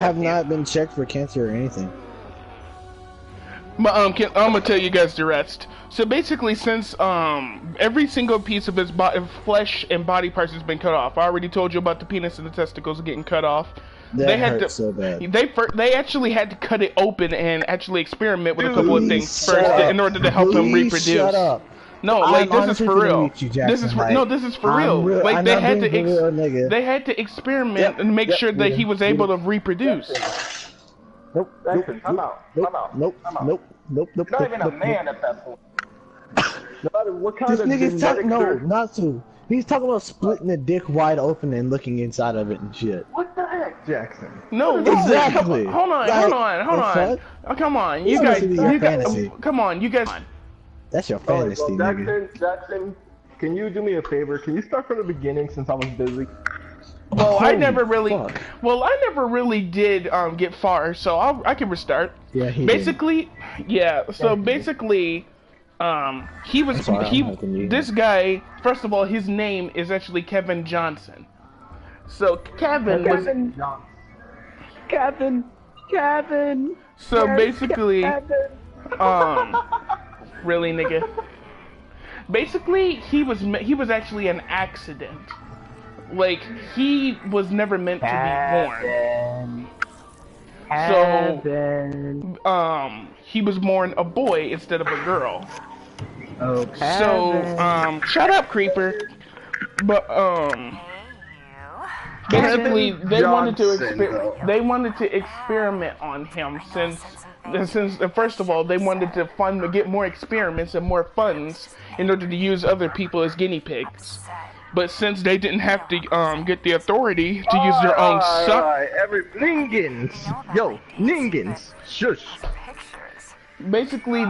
have not been checked for cancer or anything. But I'm gonna tell you guys the rest. So basically, since every single piece of his flesh and body parts has been cut off. I already told you about the penis and the testicles getting cut off. That hurt so bad. They actually had to cut it open and actually experiment with a couple of things first in order to help him reproduce. Shut up. No, like this is for real. This is for, no, this is for real. Like they had to experiment and make sure that he was able to reproduce. Nope. Jackson, I'm out. Nope. You're not even a man at that point. No matter what kind this of nigga's talking. No, not to. He's talking about splitting the dick wide open and looking inside of it and shit. What the heck, Jackson? No, exactly. Hold on. Oh, come on, you guys. Come on, you guys. That's your fantasy, nigga. Jackson, can you do me a favor? Can you start from the beginning since I was busy? Well, I never really did get far, so I can restart. Yeah, basically, yeah. So basically, this guy. First of all, his name is actually Kevin Johnson. So Kevin. So basically, really, nigga. Basically, he was actually an accident. Like, he was never meant to be born. So, he was born a boy instead of a girl. Okay. So, shut up, creeper. But, basically, they wanted to experiment on him since first of all, they wanted to get more experiments and more funds in order to use other people as guinea pigs. But since they didn't have to get the authority to use their own Ningans, shush. Basically,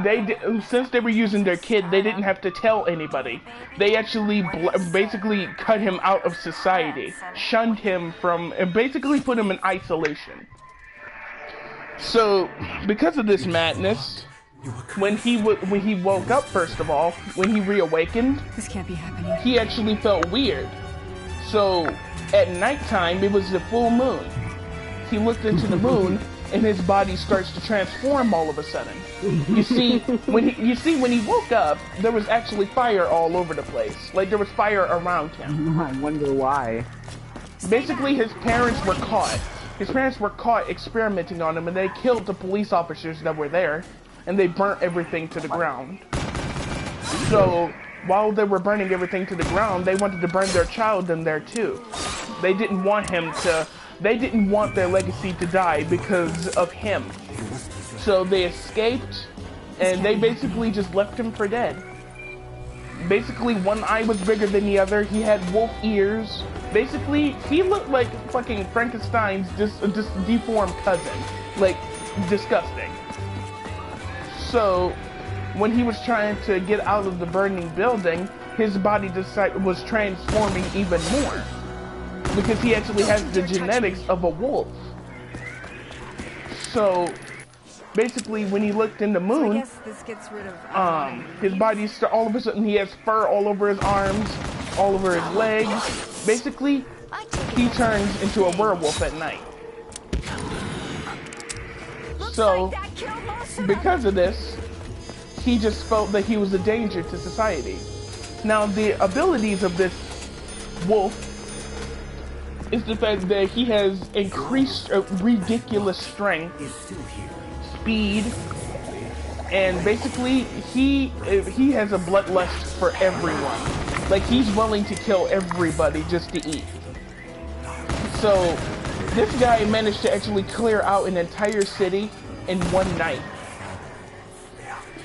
since they were using their kid, they didn't have to tell anybody. They actually basically cut him out of society, shunned him from, and basically put him in isolation. So, because of this madness, when he woke up, first of all, when he reawakened, this can't be happening. He actually felt weird. So, at nighttime, it was the full moon. He looked into the moon, and his body starts to transform all of a sudden. You see, when he woke up, there was actually fire all over the place. Like, there was fire around him. I wonder why. Basically, his parents were caught. His parents were caught experimenting on him, and they killed the police officers that were there, and they burnt everything to the ground. So, while they were burning everything to the ground, they wanted to burn their child in there too. They didn't want their legacy to die because of him. So they escaped, and they basically just left him for dead. Basically, one eye was bigger than the other. He had wolf ears. Basically, he looked like fucking Frankenstein's just deformed cousin. Like, disgusting. So, when he was trying to get out of the burning building, his body was transforming even more. Because he actually has the genetics of a wolf. So, basically, when he looked in the moon, I guess this gets rid of, his body, all of a sudden, he has fur all over his arms, all over his legs. Basically, he turns into a werewolf at night. So, because of this, he just felt that he was a danger to society. Now, the abilities of this wolf is the fact that he has increased ridiculous strength, speed, and basically he has a bloodlust for everyone. Like, he's willing to kill everybody just to eat. So this guy managed to actually clear out an entire city in one night.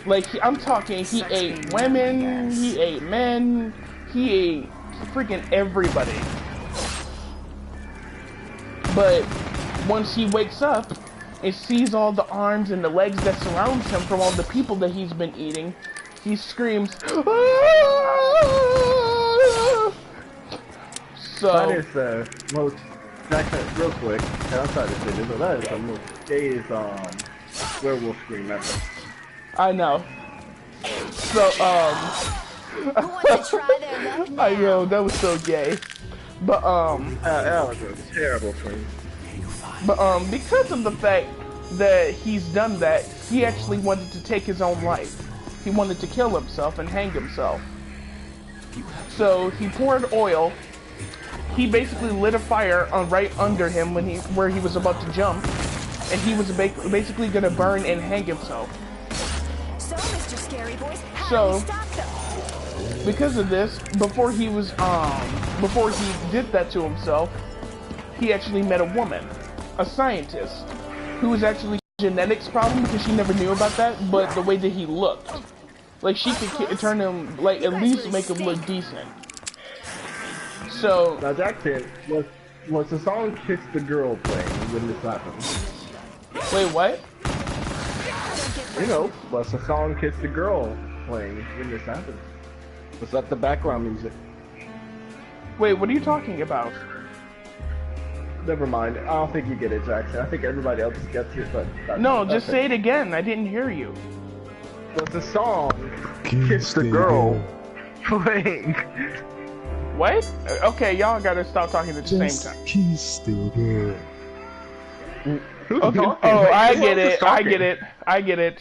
Like, I'm talking, he ate women, he ate men, he ate freaking everybody. But once he wakes up and sees all the arms and the legs that surrounds him from all the people that he's been eating, he screams, "Ah!" So that is the most, real quick, and I'm sorry to say this, but that is the most gayest werewolf scream ever. I know. So I know, that was so gay. But that was a terrible scream. But because of the fact that he's done that, he actually wanted to take his own life. He wanted to kill himself and hang himself. So he poured oil. He basically lit a fire on right under him where he was about to jump, and he was basically gonna burn and hang himself. So, Mr. Scary Voice, how So, do we stop them? because of this, before he did that to himself, he actually met a woman, a scientist, who was actually a genetics problem because she never knew about that, but the way that he looked. Like, she could turn him, like, at least make him look decent. So... Now, Jackson, was the song Kiss the Girl playing when this happened? Wait, what? You know, was the song Kiss the Girl playing when this happened? Was that the background music? Wait, what are you talking about? Never mind. I don't think you get it, Jackson. I think everybody else gets it, but... No, just say it again. I didn't hear you. Was the song Kiss the Girl playing? What? Okay, y'all gotta stop talking at the same time. Kiss the girl. Okay. Oh, I get it. I get it. I get it.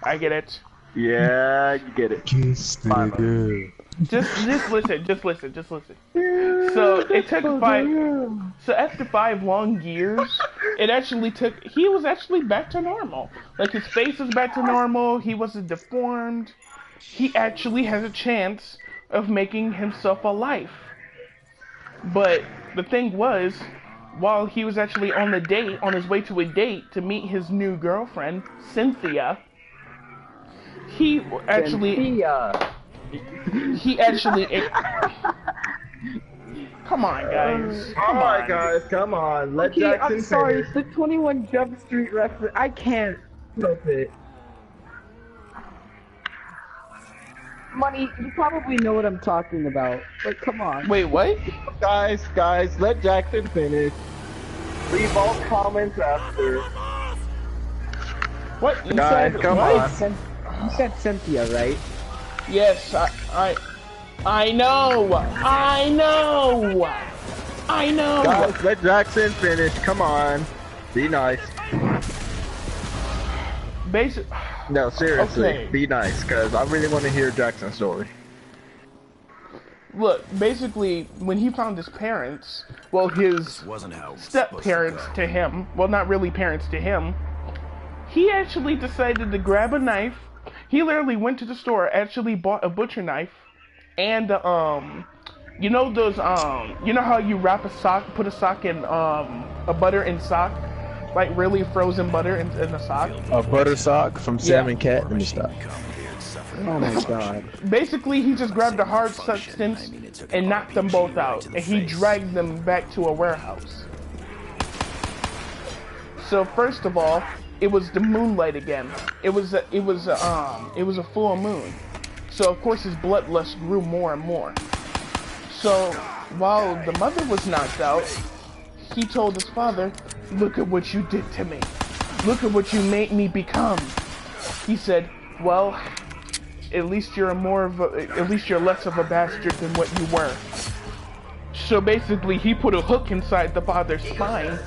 I get it. Yeah, you get it. Kiss the girl. Just listen. Just listen. Just listen. So it took 5. So after 5 long years, it actually took. He was actually back to normal. Like his face was back to normal. He wasn't deformed. He actually has a chance of making himself a life. But the thing was, while he was actually on his way to a date to meet his new girlfriend, Cynthia, he actually... Come on, guys. Come on, guys, come on. Let Okay, Jackson I'm sorry, finish. it's the 21 Jump Street reference. I can't help it. Money, you probably know what I'm talking about. But come on. Wait, what? Guys, let Jackson finish. Leave all comments after. What? You Guys, said come what? on. You said Cynthia, right? Yes, I know. Guys, let Jackson finish. Come on. Be nice. Basic. No, seriously. Okay. Be nice, because I really want to hear Jackson's story. Look, basically, when he found his parents, well, his step-parents to him, well, not really parents to him, he actually decided to grab a knife. He literally went to the store, actually bought a butcher knife, and, you know those, you know how you wrap a sock, put a sock in, a butter in sock? Like really frozen butter in the sock? A butter sock from Sam and Cat in the stock. Oh my god. Basically, he just grabbed a hard substance and knocked them both out, and he dragged them back to a warehouse. So first of all, it was the moonlight again. It was a full moon. So of course his bloodlust grew more and more. So while the mother was knocked out, he told his father, "Look at what you did to me. Look at what you made me become." He said, "Well, at least you're less of a bastard than what you were." So basically, he put a hook inside the father's spine,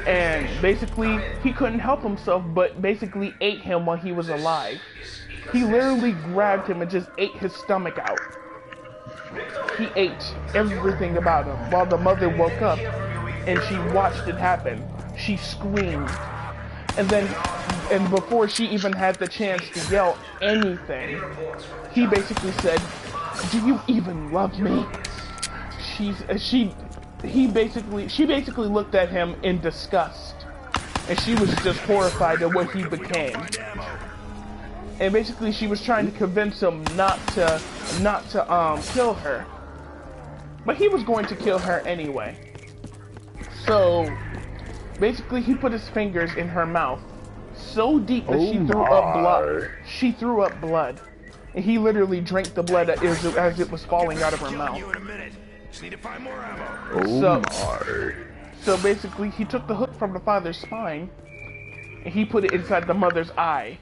and basically, he couldn't help himself, but basically ate him while he was alive. He literally grabbed him and just ate his stomach out. He ate everything about him while the mother woke up and she watched it happen. She screamed. And before she even had the chance to yell anything, he basically said, "Do you even love me?" She basically looked at him in disgust, and she was just horrified at what he became. And basically she was trying to convince him not to kill her. But he was going to kill her anyway. So basically he put his fingers in her mouth so deep that she threw up blood. She threw up blood. And he literally drank the blood as it was falling out of her mouth. So basically he took the hook from the father's spine and he put it inside the mother's eye.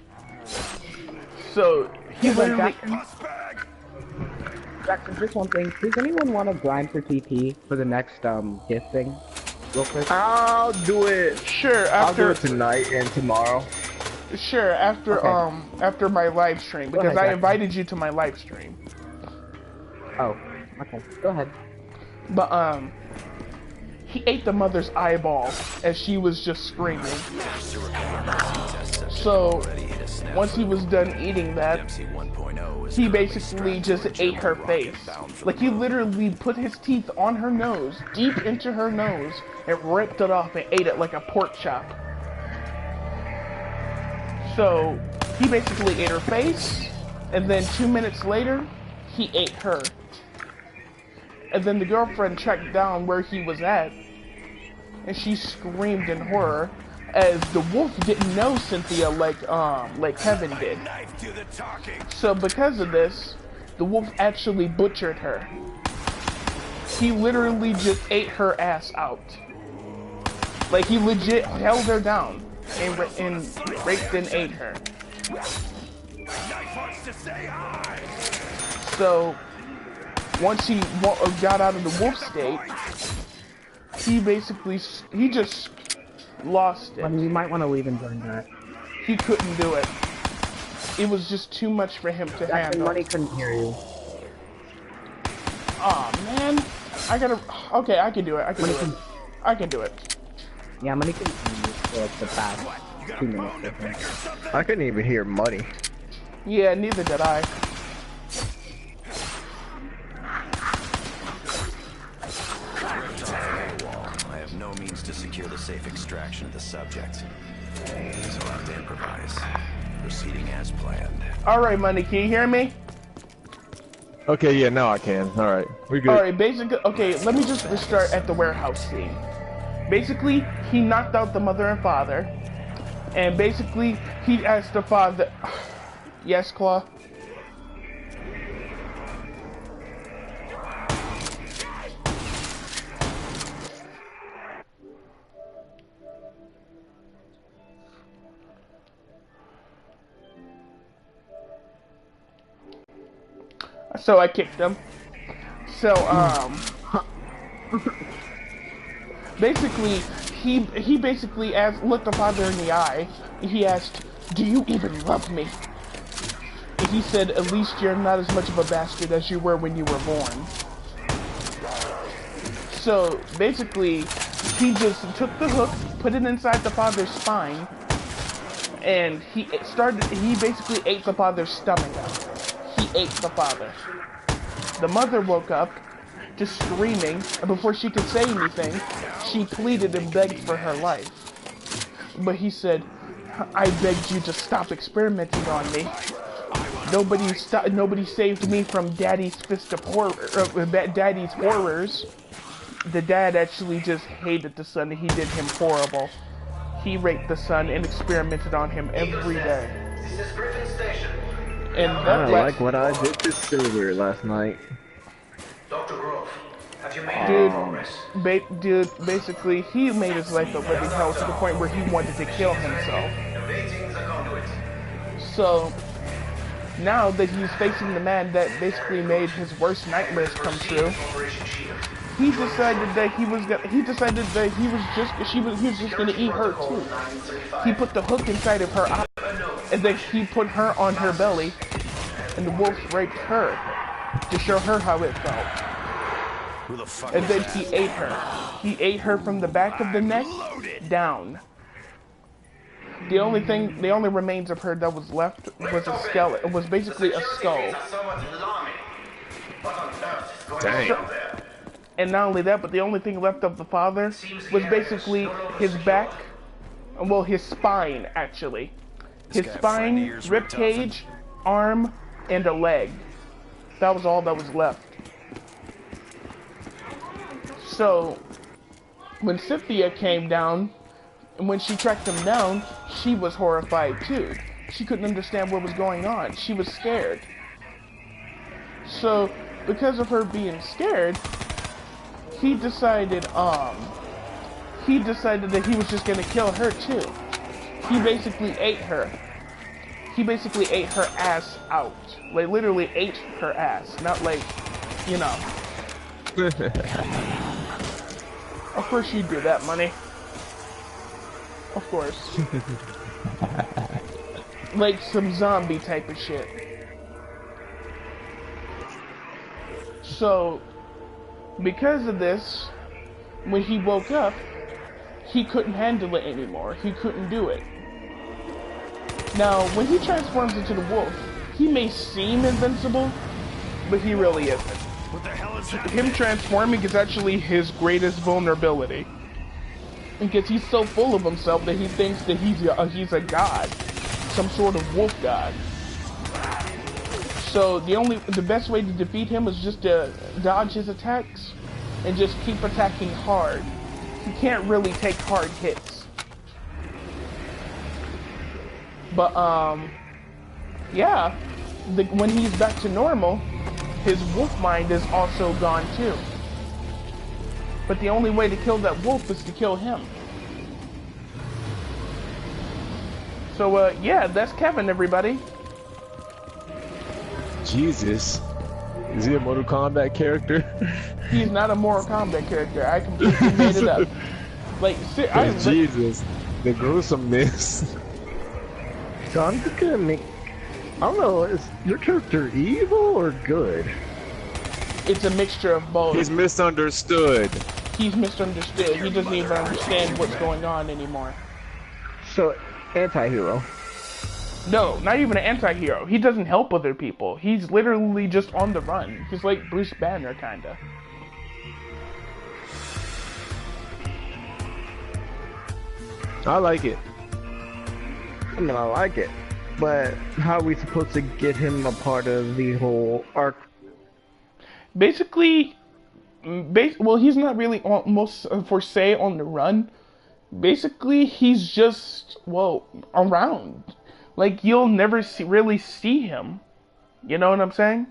So he literally... Jackson, just one thing. Does anyone want a blind for TP for the next gift thing? real quick? I'll do it. Sure, I'll do after it tonight and tomorrow. sure after Okay. after my live stream Go because ahead, I Jackson. invited you to my live stream. Oh, okay. Go ahead. But he ate the mother's eyeball as she was just screaming. So once he was done eating that, he basically just ate her face. Like he literally put his teeth on her nose, deep into her nose, and ripped it off and ate it like a pork chop. So he basically ate her face, and then 2 minutes later, he ate her. And then the girlfriend tracked down where he was at, and she screamed in horror, as the wolf didn't know Cynthia like Kevin did. So because of this, the wolf actually butchered her. He literally just ate her ass out. Like he legit held her down and raped and ate her. So once he got out of the wolf state, he just lost it. I mean, you might want to leave and join that. He couldn't do it. It was just too much for him to Jackson, handle. Money couldn't hear you. Aw, man. I gotta... Okay, I can do it. I can do it. Yeah, Money couldn't hear you for like the past 2 minutes. I think. I couldn't even hear money. Yeah, neither did I. I have no means to secure the safe extraction of the subject, so I'll have to improvise. Proceeding as planned. Alright, Money, can you hear me? Okay, yeah, now I can. Alright, we good. Alright, basically... Okay, let me just restart at the warehouse scene. Basically, he knocked out the mother and father, and basically, he asked the father... Yes, Claw? So I kicked him. So, basically, he basically looked the father in the eye. He asked, "Do you even love me?" And he said, "At least you're not as much of a bastard as you were when you were born." So, basically, he just took the hook, put it inside the father's spine, and he basically ate the father's stomach out. He ate the father. The mother woke up, just screaming, and before she could say anything, she pleaded and begged for her life. But he said, "I begged you to stop experimenting on me. Nobody saved me from Daddy's fist of horror, Daddy's horrors." The dad actually just hated the son, and he did him horrible. He raped the son and experimented on him every day. This is Griffin Station. And I that don't like what I did to Silver last night. Dr. Grove, have you made any progress? Dude, basically, he made his life a living hell to the point where he wanted to kill himself. Awaiting the conduit. So, now that he's facing the man that basically made his worst nightmares come true, Operation Shield. he decided that he was just gonna eat her too. He put the hook inside of her eye, and then he put her on her belly, and the wolf raped her to show her how it felt. Who the fuck And was then that? he ate her. He ate her from the back of the neck down. The only remains of her that was left was a skeleton. It was basically a skull. Are somewhat alarming. What on earth is going Dang. on there? And not only that, but the only thing left of the father was basically his back, well, his spine, actually. His guy have spine, friend ears rib ripped off him? cage, arm, and a leg. That was all that was left. So, when Cynthia came down, and when she tracked him down, she was horrified too. She couldn't understand what was going on. She was scared. So, because of her being scared, he decided that he was just gonna kill her too. He basically ate her. He basically ate her ass out. Like, literally ate her ass. Not like, you know. Of course you do that, Money. Of course. Like some zombie type of shit. So, because of this, when he woke up, he couldn't handle it anymore. He couldn't do it. Now, when he transforms into the wolf, he may seem invincible, but he really isn't. What the hell is that? Him transforming is actually his greatest vulnerability. Because he's so full of himself that he thinks that he's a god. Some sort of wolf god. So the best way to defeat him is just to dodge his attacks and just keep attacking hard. He can't really take hard hits. But yeah, when he's back to normal, his wolf mind is also gone too. But the only way to kill that wolf is to kill him. So yeah, that's Kevin, everybody. Jesus. Is he a Mortal Kombat character? He's not a Mortal Kombat character. I completely made it up. Like, Jesus. The gruesomeness. So I'm just gonna make... I don't know, is your character evil or good? It's a mixture of both. He's misunderstood. He's misunderstood. He doesn't even understand what's going on anymore. So, anti-hero. No, not even an anti-hero. He doesn't help other people. He's literally just on the run. He's like Bruce Banner, kinda. I like it. I mean, I like it. But how are we supposed to get him a part of the whole arc? Basically, well, he's not really almost for say on the run. Basically, he's just, well, around. Like, you'll never really see him. You know what I'm saying?